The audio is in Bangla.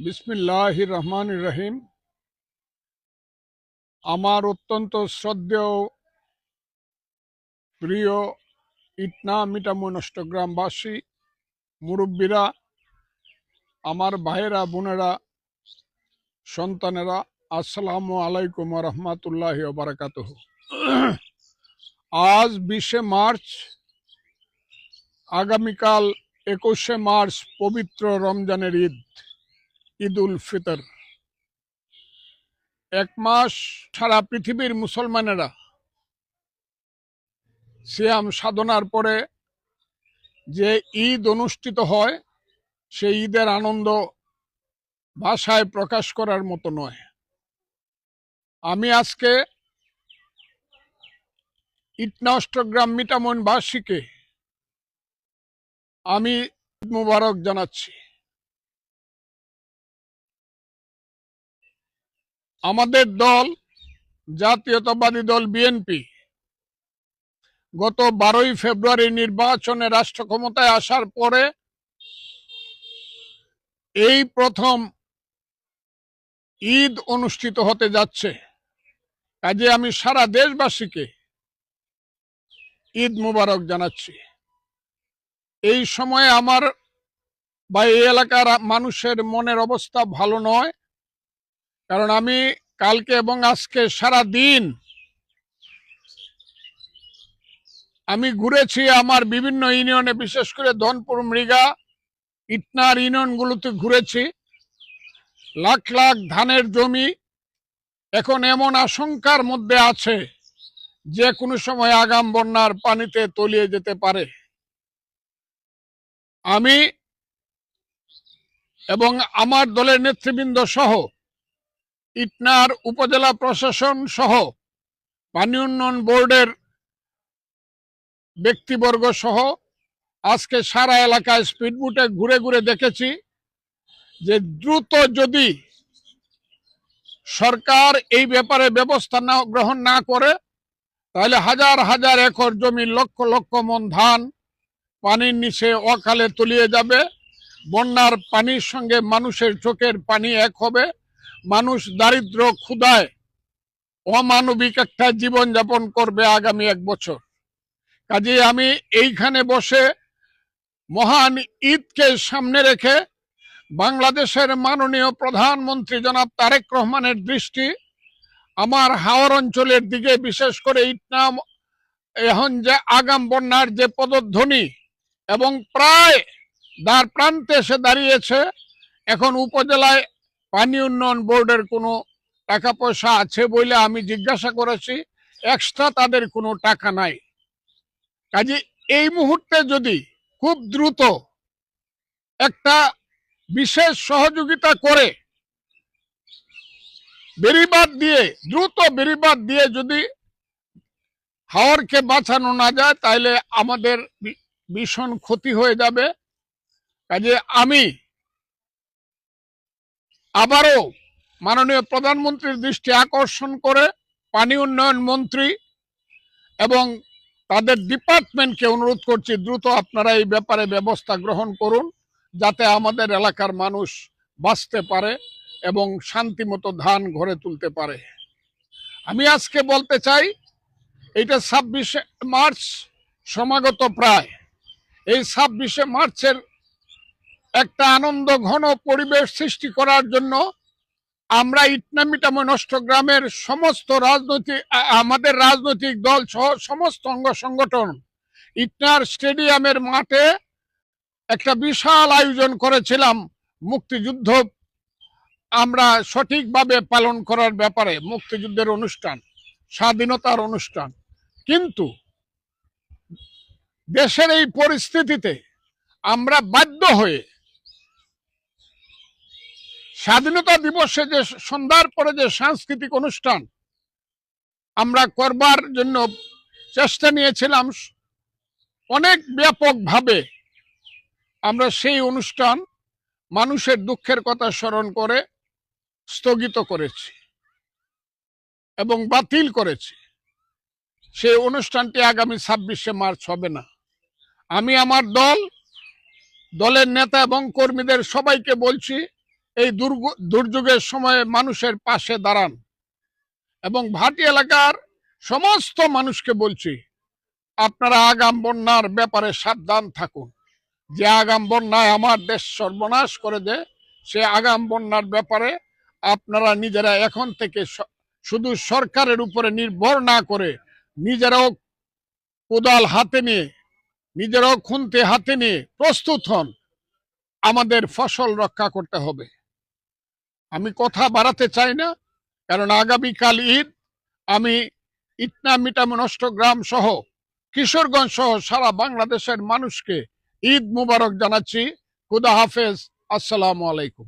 বিসমিল্লাহির রহমানির রহিম। আমার অত্যন্ত শ্রদ্ধেয় প্রিয় ইটনা মিটামুন অষ্টগ্রামবাসী, মুরব্বীরা, আমার ভাইয়েরা, বোনেরা, সন্তানেরা, আসসালামু আলাইকুম রহমতুল্লাহি ওয়া বারাকাতুহু। আজ 20শে মার্চ, আগামীকাল 21শে মার্চ পবিত্র রমজানের ঈদ, ঈদ উল ফিতর। এক মাস সারা পৃথিবীর মুসলমানেরা সিয়াম সাধনার পরে যে ঈদ অনুষ্ঠিত হয়, সেই ঈদের আনন্দ ভাষায় প্রকাশ করার মতো নয়। আমি আজকে ইটনা অষ্টগ্রাম মিটামনবাসীকে আমি ঈদ মুবারক জানাচ্ছি। আমাদের দল, জাতীয়তাবাদী দল বিএনপি, গত 12ই ফেব্রুয়ারি নির্বাচনে রাষ্ট্র ক্ষমতায় আসার পরে এই প্রথম ঈদ অনুষ্ঠিত হতে যাচ্ছে। কাজে আমি সারা দেশবাসীকে ঈদ মুবারক জানাচ্ছি। এই সময়ে আমার বা এই এলাকার মানুষের মনের অবস্থা ভালো নয়, কারণ আমি কালকে এবং আজকে সারা দিন আমি ঘুরেছি আমার বিভিন্ন ইউনিয়নে, বিশেষ করে ধনপুর, মৃগা, ইটনার ইউনিয়নগুলোতে ঘুরেছি। লাখ লাখ ধানের জমি এখন এমন আশঙ্কার মধ্যে আছে যে কোনো সময় আগাম বন্যার পানিতে তলিয়ে যেতে পারে। আমি এবং আমার দলের নেতৃবৃন্দ সহ ইটনার উপজেলা প্রশাসন সহ পানি উন্নয়ন বোর্ডের ব্যক্তিবর্গ সহ আজকে সারা এলাকায় স্পিডবোটে ঘুরে ঘুরে দেখেছি যে দ্রুত যদি সরকার এই ব্যাপারে ব্যবস্থা গ্রহণ না করে, তাহলে হাজার হাজার একর জমি, লক্ষ লক্ষ মন ধান পানির নিচে অকালে তলিয়ে যাবে। বন্যার পানির সঙ্গে মানুষের চোখের পানি এক হবে। মানুষ দারিদ্র, ক্ষুধায় অমানবিক একটা জীবনযাপন করবে আগামী 1 বছর। কাজে আমি এইখানে বসে মহান ঈদকে সামনে রেখে বাংলাদেশের মাননীয় প্রধানমন্ত্রী জনাব তারেক রহমানের দৃষ্টি আমার হাওর অঞ্চলের দিকে, বিশেষ করে ইটনা এখন যে আগাম বন্যার যে পদধ্বনি এবং প্রায় দ্বার প্রান্তে এসে দাঁড়িয়েছে। এখন উপজেলায় পানি উন্নয়ন বোর্ডের কোনো টাকা পয়সা আছে বলে আমি জিজ্ঞাসা করেছি, এক্সট্রা তাদের কোনো টাকা নাই। কাজে এই মুহূর্তে যদি খুব দ্রুত একটা বিশেষ সহযোগিতা করে দ্রুত বেড়িবাঁধ দিয়ে যদি হাওরকে বাঁচানো না যায়, তাহলে আমাদের ভীষণ ক্ষতি হয়ে যাবে। কাজে আমি আবারও মাননীয় প্রধানমন্ত্রীর দৃষ্টি আকর্ষণ করে পানি উন্নয়ন মন্ত্রী এবং তাদের ডিপার্টমেন্টকে অনুরোধ করছি, দ্রুত আপনারা এই ব্যাপারে ব্যবস্থা গ্রহণ করুন, যাতে আমাদের এলাকার মানুষ বাঁচতে পারে এবং শান্তিমতো ধান ঘরে তুলতে পারে। আমি আজকে বলতে চাই, এটা 26শে মার্চ সমাগত প্রায়। এই 26শে মার্চের একটা আনন্দ ঘন পরিবেশ সৃষ্টি করার জন্য আমরা ইটনা মিটামন অষ্টগ্রামের সমস্ত আমাদের রাজনৈতিক দল সহ সমস্ত অঙ্গ সংগঠন ইটনার স্টেডিয়ামের মাঠে একটা বিশাল আয়োজন করেছিলাম মুক্তিযুদ্ধ আমরা সঠিকভাবে পালন করার ব্যাপারে, মুক্তিযুদ্ধের অনুষ্ঠান, স্বাধীনতার অনুষ্ঠান। কিন্তু দেশের এই পরিস্থিতিতে আমরা বাধ্য হয়ে স্বাধীনতা দিবসে যে সন্ধ্যার পরে যে সাংস্কৃতিক অনুষ্ঠান আমরা করবার জন্য চেষ্টা নিয়েছিলাম, অনেক ব্যাপকভাবে আমরা সেই অনুষ্ঠান মানুষের দুঃখের কথা স্মরণ করে স্থগিত করেছি এবং বাতিল করেছি। সেই অনুষ্ঠানটি আগামী 26শে মার্চ হবে না। আমি আমার দলের নেতা এবং কর্মীদের সবাইকে বলছি, এই দুর্যোগের সময়ে মানুষের পাশে দাঁড়ান। এবং ভাটি এলাকার সমস্ত মানুষকে বলছি, আপনারা আগাম বন্যার ব্যাপারে সাবধান থাকুন। যে আগাম বন্যায় আমার দেশ সর্বনাশ করে দেয়, সে আগাম বন্যার ব্যাপারে আপনারা নিজেরা এখন থেকে শুধু সরকারের উপরে নির্ভর না করে নিজেরাও কোদাল হাতে নিয়ে, নিজেরাও খুন্তি হাতে নিয়ে প্রস্তুত হন। আমাদের ফসল রক্ষা করতে হবে। আমি কথা বাড়াতে চাই না, কারণ আগামীকাল ঈদ। আমি ইটনা মিটামো নষ্টগ্রাম সহ কিশোরগঞ্জ সহ সারা বাংলাদেশের মানুষকে ঈদ মুবারক জানাচ্ছি। খুদা হাফেজ। আসসালামু আলাইকুম।